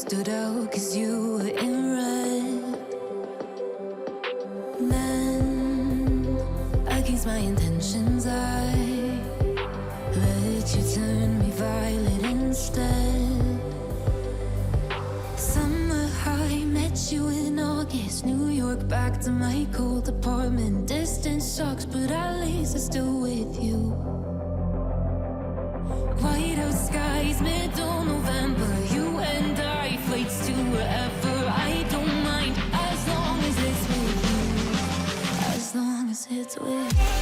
stood out 'cause you were in red. Men against my intentions, I let you turn me violet instead. Summer high, met you in August. New York, back to my cold apartment. Distance sucks, but at least I'm still with you. Whiteout skies, middle November. You and I, flights to wherever. I don't mind as long as it's with you. As long as it's with you.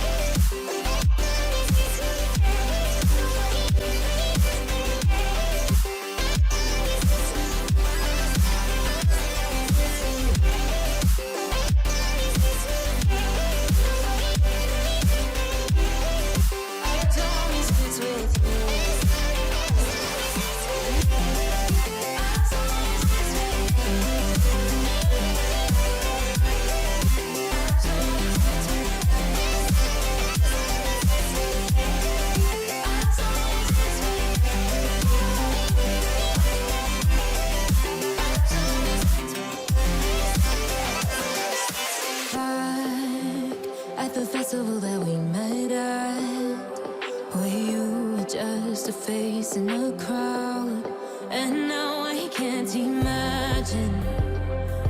The festival that we met at, where you were just a face in a crowd. And now I can't imagine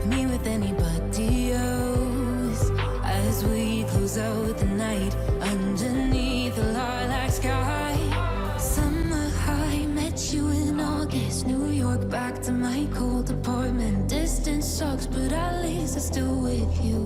me with anybody else. As we close out the night underneath the lilac sky. Summer high, met you in August. New York, back to my cold apartment. Distance sucks, but at least I'm still with you.